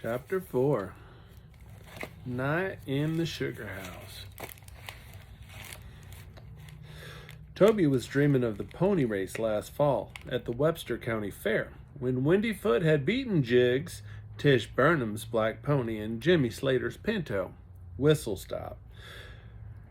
Chapter 4. Night in the Sugar House. Toby was dreaming of the pony race last fall at the Webster County Fair when Windyfoot had beaten Jiggs, Tish Burnham's black pony, and Jimmy Slater's pinto, Whistle Stop.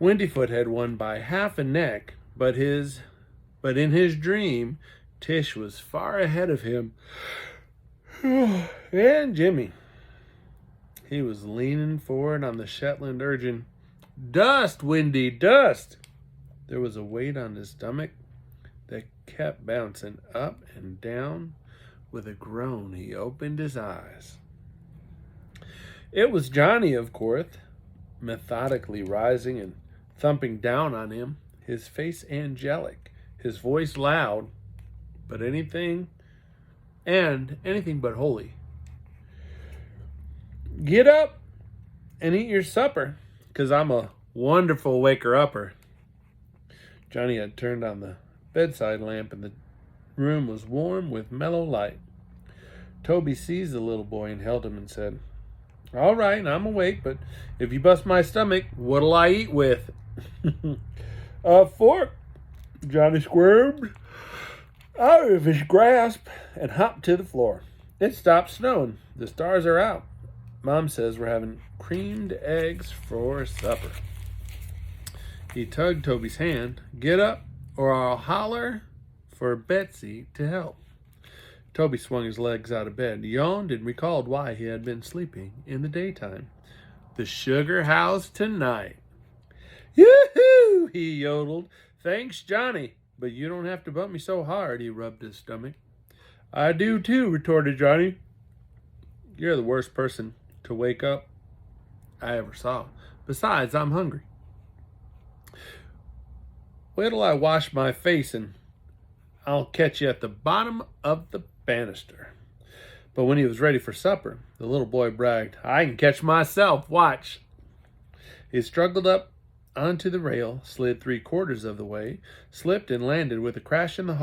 Windyfoot had won by half a neck, but in his dream, Tish was far ahead of him and Jimmy. He was leaning forward on the Shetland, urging, "Dust, Windy, dust!" There was a weight on his stomach that kept bouncing up and down. With a groan, he opened his eyes. It was Johnny, of course, methodically rising and thumping down on him, his face angelic, his voice loud, but anything but holy. "Get up and eat your supper, 'cause I'm a wonderful waker-upper." Johnny had turned on the bedside lamp, and the room was warm with mellow light. Toby seized the little boy and held him and said, "All right, I'm awake, but if you bust my stomach, what'll I eat with?" "A fork," Johnny squirmed out of his grasp and hopped to the floor. It stopped snowing. The stars are out. Mom says we're having creamed eggs for supper. He tugged Toby's hand. "Get up, or I'll holler for Betsy to help." Toby swung his legs out of bed, yawned, and recalled why he had been sleeping in the daytime. The sugar house tonight. "Yoo-hoo!" he yodeled. "Thanks, Johnny, but you don't have to bump me so hard." He rubbed his stomach. "I do too," retorted Johnny. "You're the worst person to wake up I ever saw. Besides, I'm hungry. Wait till I wash my face and I'll catch you at the bottom of the banister." But when he was ready for supper, the little boy bragged, "I can catch myself, watch." He struggled up onto the rail, slid 3/4 of the way, slipped and landed with a crash on the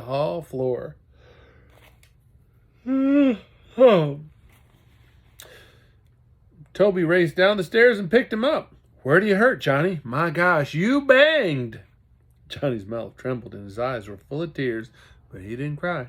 hall floor. Toby raced down the stairs and picked him up. "Where do you hurt, Johnny?" "My gosh, you banged." Johnny's mouth trembled and his eyes were full of tears, but he didn't cry.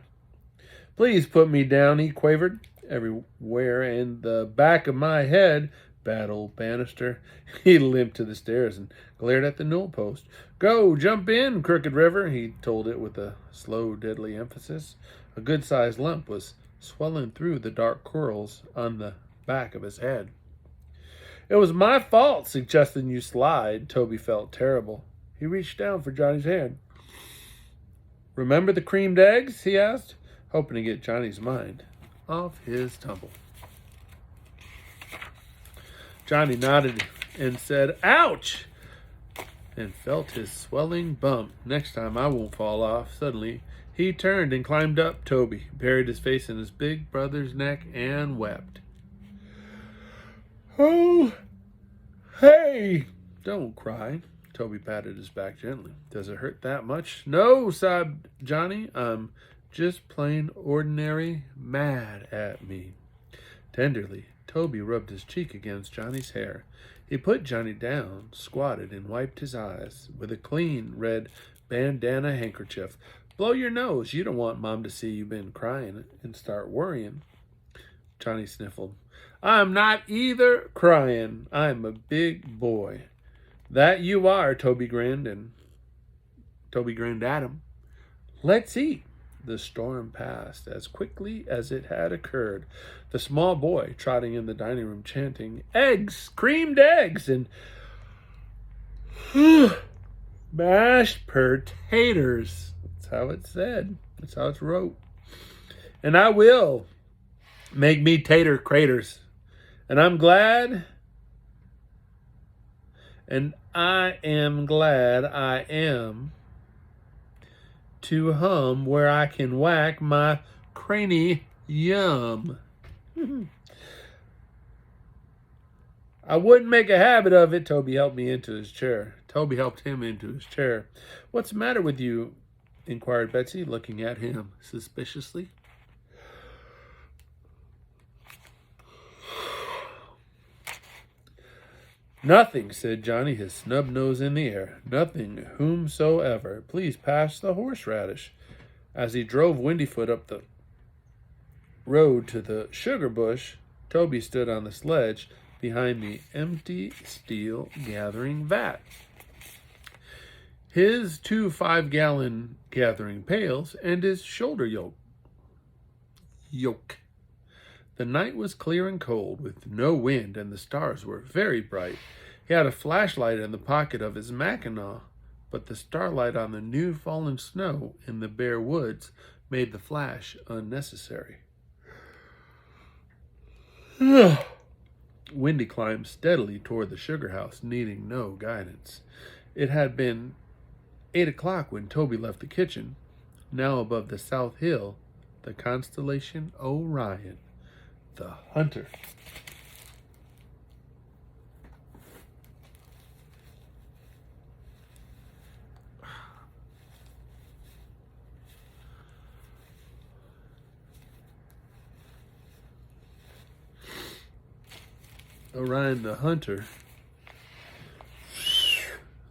"Please put me down," he quavered. "Everywhere in the back of my head, bad old banister." He limped to the stairs and glared at the newel post. "Go, jump in, Crooked River," he told it with a slow, deadly emphasis. A good-sized lump was swelling through the dark curls on the back of his head. "It was my fault suggesting you slide." Toby felt terrible. He reached down for Johnny's hand. "Remember the creamed eggs?" he asked, hoping to get Johnny's mind off his tumble. Johnny nodded and said, "Ouch!" and felt his swelling bump. "Next time I won't fall off." Suddenly, he turned and climbed up Toby, buried his face in his big brother's neck, and wept. "Oh, hey!" "Don't cry." Toby patted his back gently. "Does it hurt that much?" "No," sobbed Johnny. "I'm just plain ordinary mad at me." Tenderly, Toby rubbed his cheek against Johnny's hair. He put Johnny down, squatted, and wiped his eyes with a clean red bandana handkerchief. "Blow your nose. You don't want Mom to see you been crying and start worrying." Johnny sniffled. "I'm not either crying. I'm a big boy." "That you are," Toby grinned at him. "Let's eat." The storm passed as quickly as it had occurred. The small boy trotting in the dining room chanting, "Eggs, creamed eggs, and mashed potatoes." That's how it said. That's how it's wrote. "And I will make me tater craters. And I am glad I am to hum where I can whack my cranium. I wouldn't make a habit of it." Toby helped him into his chair. "What's the matter with you?" inquired Betsy, looking at him suspiciously. Nothing, said Johnny, his snub nose in the air. Nothing, whomsoever. Please pass the horseradish. As he drove Windyfoot up the road to the sugar bush, Toby stood on the sledge behind the empty steel gathering vat. His 2 5-gallon gathering pails and his shoulder yoke. The night was clear and cold, with no wind, and the stars were very bright. He had a flashlight in the pocket of his mackinaw, but the starlight on the new fallen snow in the bare woods made the flash unnecessary. Windy climbed steadily toward the sugar house, needing no guidance. It had been 8 o'clock when Toby left the kitchen. Now above the south hill, the constellation Orion, the hunter. Orion the hunter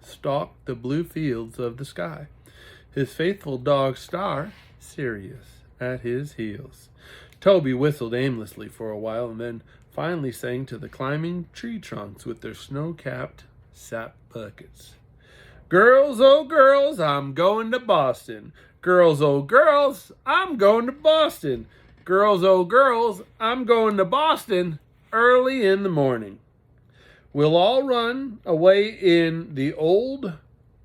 stalked the blue fields of the sky, his faithful dog Star, Sirius, at his heels. Toby whistled aimlessly for a while and then finally sang to the climbing tree trunks with their snow-capped sap buckets. Girls, oh girls, I'm going to Boston. Girls, oh girls, I'm going to Boston. Girls, oh girls, I'm going to Boston early in the morning. We'll all run away in the old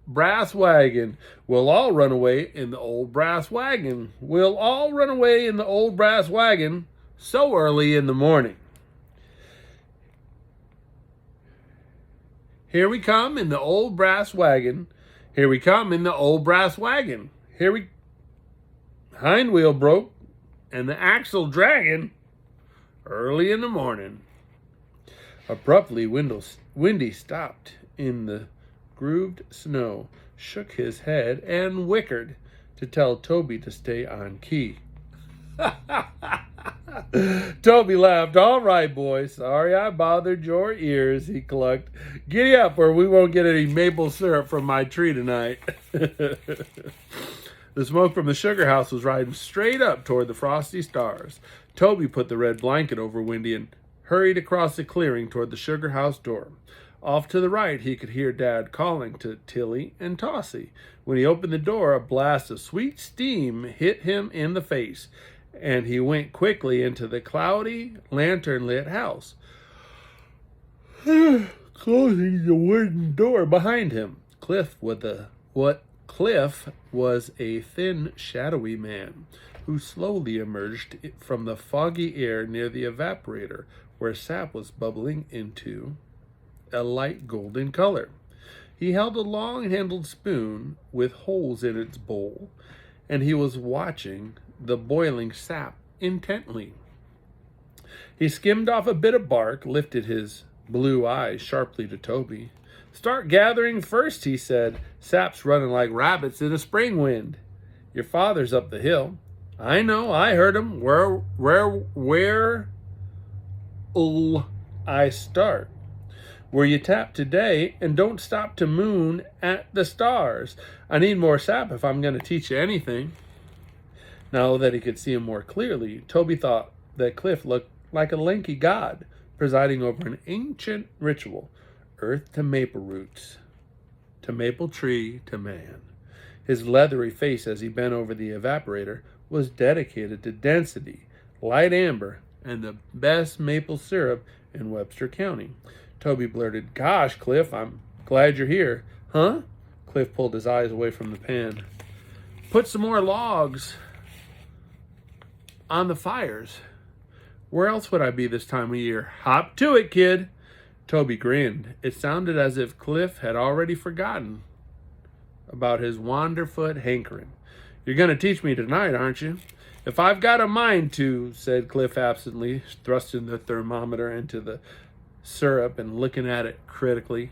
brass wagon. We'll all run away in the old brass wagon. We'll all run away in the old brass wagon so early in the morning. Here we come in the old brass wagon. Here we come in the old brass wagon. Hind wheel broke and the axle dragging early in the morning. Abruptly, Windy stopped in the grooved snow, shook his head, and whickered to tell Toby to stay on key. Toby laughed. All right, boy. Sorry I bothered your ears, he clucked. Giddy up or we won't get any maple syrup from my tree tonight. The smoke from the sugar house was riding straight up toward the frosty stars. Toby put the red blanket over Windy and hurried across the clearing toward the sugar house door. Off to the right, he could hear Dad calling to Tilly and Tossie. When he opened the door, a blast of sweet steam hit him in the face, and he went quickly into the cloudy, lantern-lit house, closing the wooden door behind him. Cliff was a thin, shadowy man who slowly emerged from the foggy air near the evaporator, where sap was bubbling into a light golden color. He held a long-handled spoon with holes in its bowl, and he was watching the boiling sap intently. He skimmed off a bit of bark, lifted his blue eyes sharply to Toby. Start gathering first, he said. Sap's running like rabbits in a spring wind. Your father's up the hill. I know, I heard him. Where'll I start? Where you tap today and don't stop to moon at the stars. I need more sap if I'm going to teach you anything. Now that he could see him more clearly, Toby thought that Cliff looked like a lanky god presiding over an ancient ritual. Earth to maple roots, to maple tree to man. His leathery face as he bent over the evaporator was dedicated to density, light amber, and the best maple syrup in Webster County. Toby blurted, Gosh, Cliff, I'm glad you're here. Huh? Cliff pulled his eyes away from the pan. Put some more logs on the fires. Where else would I be this time of year? Hop to it, kid. Toby grinned. It sounded as if Cliff had already forgotten about his Wanderfoot hankering. You're going to teach me tonight, aren't you? If I've got a mind to, said Cliff absently, thrusting the thermometer into the syrup and looking at it critically.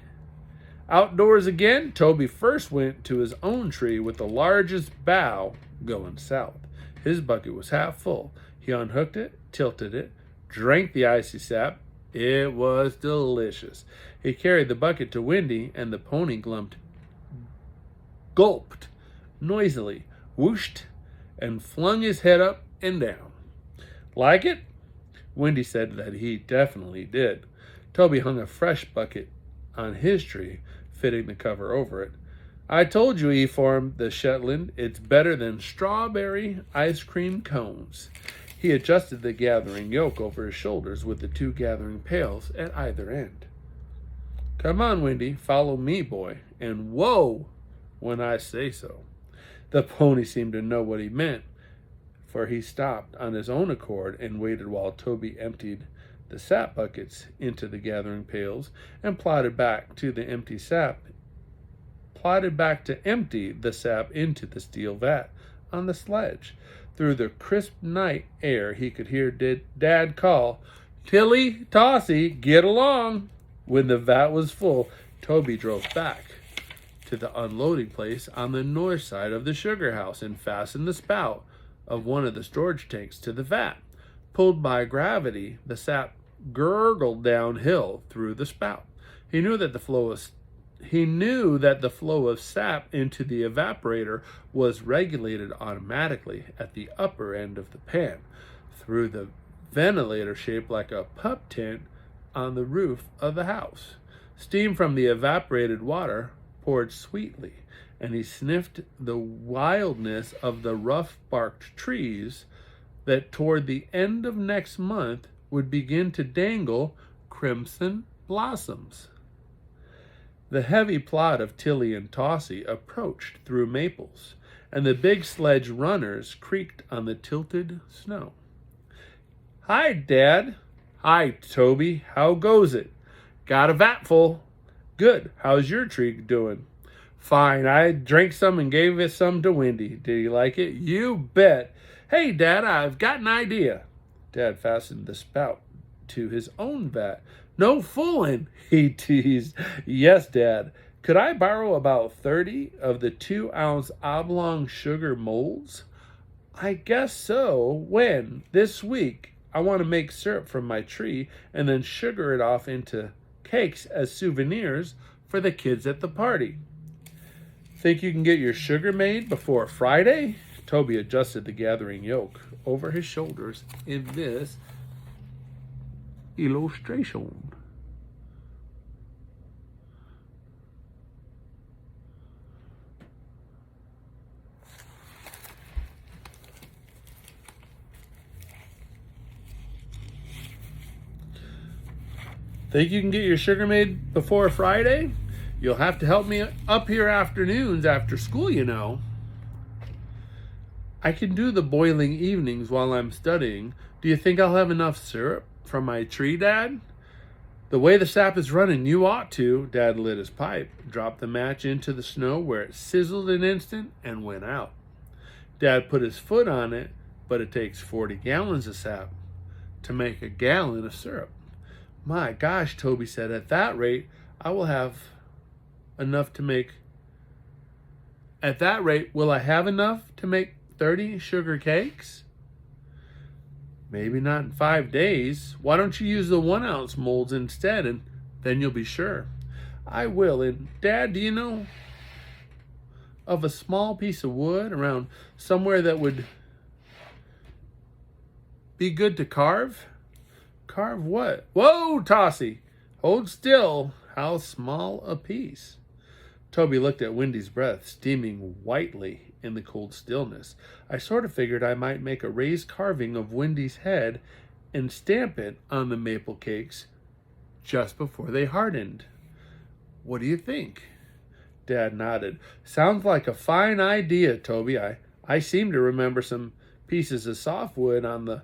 Outdoors again, Toby first went to his own tree with the largest bough going south. His bucket was half full. He unhooked it, tilted it, drank the icy sap. It was delicious. He carried the bucket to Wendy, and the pony gulped noisily, whooshed, and flung his head up and down. Like it? Wendy said that he definitely did. Toby hung a fresh bucket on his tree, fitting the cover over it. I told you, informed the Shetland, it's better than strawberry ice cream cones. He adjusted the gathering yoke over his shoulders with the 2 gathering pails at either end. Come on, Wendy, follow me, boy, and whoa when I say so. The pony seemed to know what he meant, for he stopped on his own accord and waited while Toby emptied the sap buckets into the gathering pails and plodded back to empty the sap into the steel vat on the sledge. Through the crisp night air, he could hear Dad call, Tilly, Tossie, get along. When the vat was full, Toby drove back to the unloading place on the north side of the sugar house and fastened the spout of one of the storage tanks to the vat. Pulled by gravity, the sap gurgled downhill through the spout. He knew that the flow of sap into the evaporator was regulated automatically at the upper end of the pan through the ventilator shaped like a pup tent on the roof of the house. Steam from the evaporated water poured sweetly, and he sniffed the wildness of the rough-barked trees that toward the end of next month would begin to dangle crimson blossoms. The heavy plod of Tilly and Tossie approached through maples, and the big sledge runners creaked on the tilted snow. Hi, Dad. Hi, Toby. How goes it? Got a vat full. Good. How's your tree doing? Fine. I drank some and gave it some to Wendy. Did he like it? You bet. Hey, Dad, I've got an idea. Dad fastened the spout to his own vat. No fooling, he teased. Yes, Dad. Could I borrow about 30 of the 2-ounce oblong sugar molds? I guess so. When? This week. I want to make syrup from my tree and then sugar it off into cakes as souvenirs for the kids at the party. Think you can get your sugar made before Friday? Toby adjusted the gathering yoke over his shoulders in this illustration. Think you can get your sugar made before Friday? You'll have to help me up here afternoons after school, you know. I can do the boiling evenings while I'm studying. Do you think I'll have enough syrup from my tree, Dad? The way the sap is running, you ought to. Dad lit his pipe, dropped the match into the snow where it sizzled an instant and went out. Dad put his foot on it, but it takes 40 gallons of sap to make a gallon of syrup. My gosh, Toby said, at that rate, I will have enough to make... At that rate, will I have enough to make 30 sugar cakes? Maybe not in 5 days. Why don't you use the 1-ounce molds instead, and then you'll be sure. I will. And Dad, do you know of a small piece of wood around somewhere that would be good to carve? Carve what? Whoa, Tossie! Hold still. How small a piece. Toby looked at Wendy's breath, steaming whitely in the cold stillness. I sort of figured I might make a raised carving of Wendy's head and stamp it on the maple cakes just before they hardened. What do you think? Dad nodded. Sounds like a fine idea, Toby. I seem to remember some pieces of softwood on the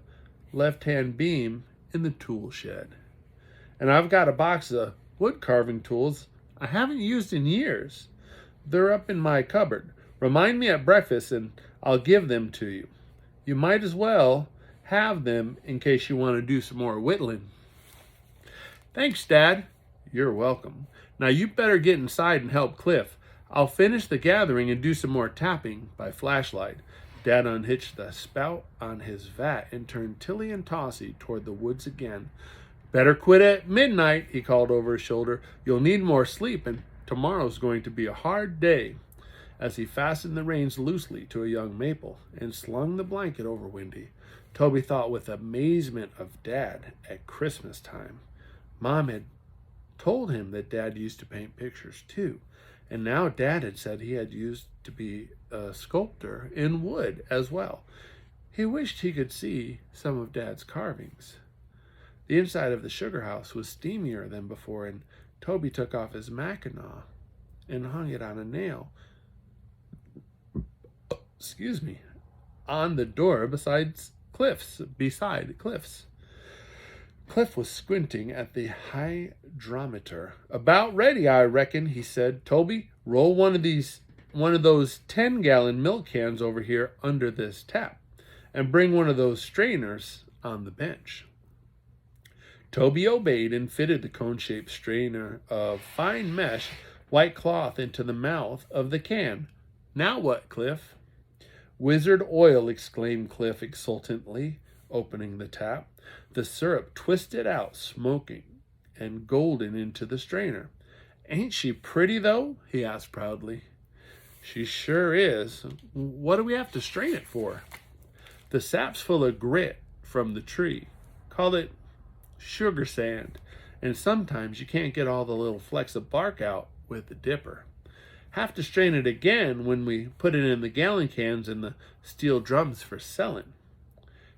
left-hand beam in the tool shed. And I've got a box of wood carving tools I haven't used in years. They're up in my cupboard. Remind me at breakfast and I'll give them to you. You might as well have them in case you want to do some more whittling. Thanks, Dad. You're welcome. Now you better get inside and help Cliff. I'll finish the gathering and do some more tapping by flashlight. Dad unhitched the spout on his vat and turned Tilly and Tossie toward the woods again. Better quit at midnight, he called over his shoulder. You'll need more sleep, and tomorrow's going to be a hard day. As he fastened the reins loosely to a young maple and slung the blanket over Wendy, Toby thought with amazement of Dad at Christmas time. Mom had told him that Dad used to paint pictures too, and now Dad had said he had used to be a sculptor in wood as well. He wished he could see some of Dad's carvings. The inside of the sugar house was steamier than before, and Toby took off his mackinaw and hung it on a nail, on the door beside Cliff's. Cliff was squinting at the hydrometer. About ready, I reckon, he said. Toby, roll one of those 10-gallon milk cans over here under this tap, and bring one of those strainers on the bench. Toby obeyed and fitted the cone-shaped strainer of fine mesh white cloth into the mouth of the can. Now what, Cliff? Wizard oil, exclaimed Cliff exultantly, opening the tap. The syrup twisted out, smoking and golden, into the strainer. Ain't she pretty, though? He asked proudly. She sure is. What do we have to strain it for? The sap's full of grit from the tree. Call it sugar sand, and sometimes you can't get all the little flecks of bark out with the dipper. Have to strain it again when we put it in the gallon cans and the steel drums for selling.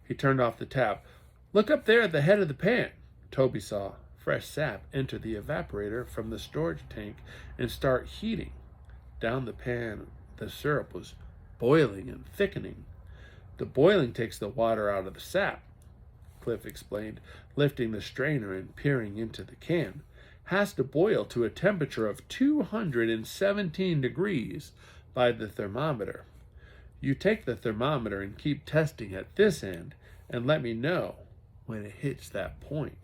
He turned off the tap. Look up there at the head of the pan. Toby saw fresh sap enter the evaporator from the storage tank and start heating. Down the pan, the syrup was boiling and thickening. The boiling takes the water out of the sap, Cliff explained, lifting the strainer and peering into the can. Has to boil to a temperature of 217 degrees by the thermometer. You take the thermometer and keep testing at this end and let me know when it hits that point.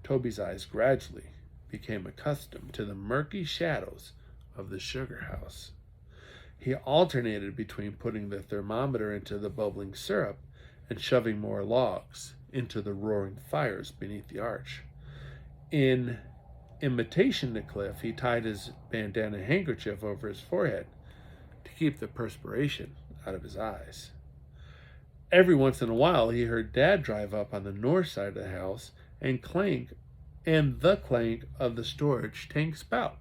Toby's eyes gradually became accustomed to the murky shadows of the sugar house. He alternated between putting the thermometer into the bubbling syrup and shoving more logs into the roaring fires beneath the arch. In imitation to Cliff, he tied his bandana handkerchief over his forehead to keep the perspiration out of his eyes. Every once in a while, he heard Dad drive up on the north side of the house and the clank of the storage tank spout.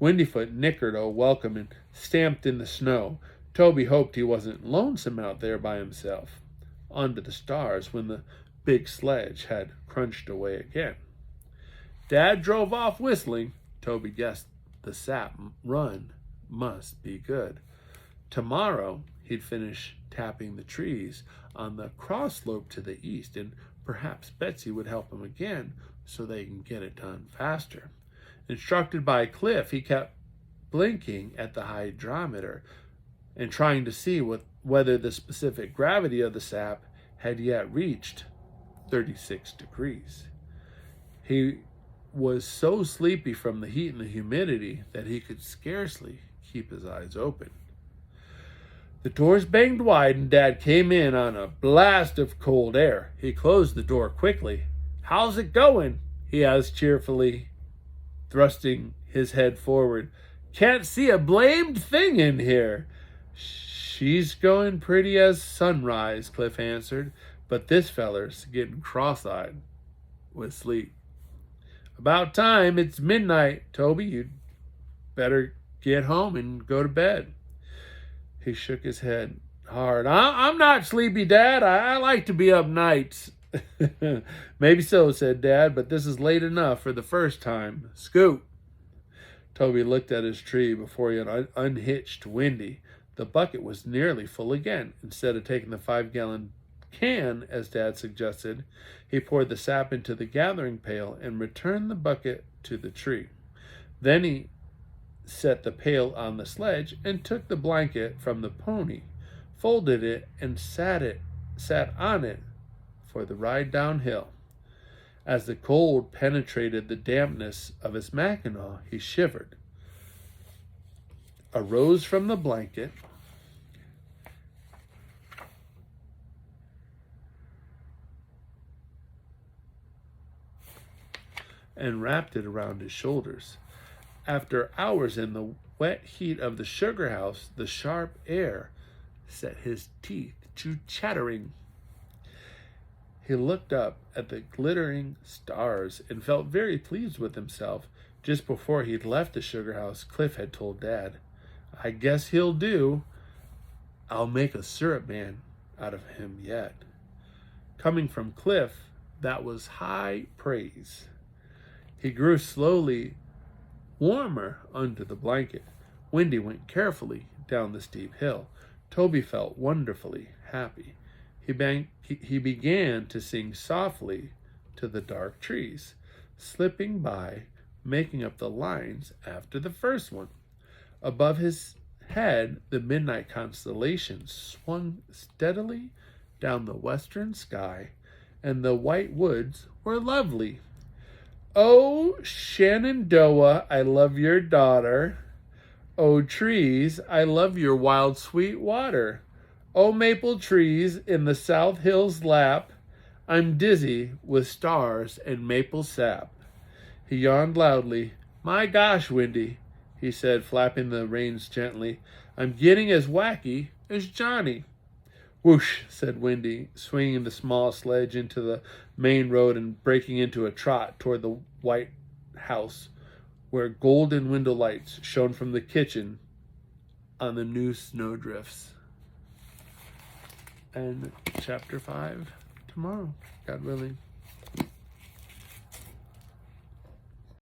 Wendyfoot nickered a welcome and stamped in the snow. Toby hoped he wasn't lonesome out there by himself, under the stars, when the big sledge had crunched away again. Dad drove off whistling. Toby guessed the sap run must be good. Tomorrow he'd finish tapping the trees on the cross slope to the east, and perhaps Betsy would help him again so they can get it done faster. Instructed by Cliff, he kept blinking at the hydrometer and trying to see whether the specific gravity of the sap had yet reached 36 degrees. He was so sleepy from the heat and the humidity that he could scarcely keep his eyes open. The doors banged wide and Dad came in on a blast of cold air. He closed the door quickly. "How's it going?" he asked cheerfully, thrusting his head forward. "Can't see a blamed thing in here." "She's going pretty as sunrise," Cliff answered, "but this feller's getting cross-eyed with sleep." "About time. It's midnight, Toby. You'd better get home and go to bed." He shook his head hard. I'm not sleepy, Dad. I like to be up nights." "Maybe so," said Dad, "but this is late enough for the first time. Scoot." Toby looked at his tree before he had unhitched Wendy. The bucket was nearly full again. Instead of taking the 5-gallon can, as Dad suggested, he poured the sap into the gathering pail and returned the bucket to the tree. Then he set the pail on the sledge and took the blanket from the pony, folded it, and sat on it for the ride downhill. As the cold penetrated the dampness of his mackinaw, he shivered, arose from the blanket, and wrapped it around his shoulders. After hours in the wet heat of the sugar house, the sharp air set his teeth to chattering. He looked up at the glittering stars and felt very pleased with himself. Just before he'd left the sugar house, Cliff had told Dad, "I guess he'll do. I'll make a syrup man out of him yet." Coming from Cliff, that was high praise. He grew slowly warmer under the blanket. Wendy went carefully down the steep hill. Toby felt wonderfully happy. He began to sing softly to the dark trees, slipping by, making up the lines after the first one. Above his head, the midnight constellation swung steadily down the western sky, and the white woods were lovely. "Oh, Shenandoah, I love your daughter. Oh, trees, I love your wild sweet water. Oh, maple trees in the South Hills lap, I'm dizzy with stars and maple sap." He yawned loudly. "My gosh, Wendy," he said, flapping the reins gently. "I'm getting as wacky as Johnny." "Whoosh," said Wendy, swinging the small sledge into the main road and breaking into a trot toward the white house, where golden window lights shone from the kitchen on the new snowdrifts. And chapter 5 tomorrow, God willing.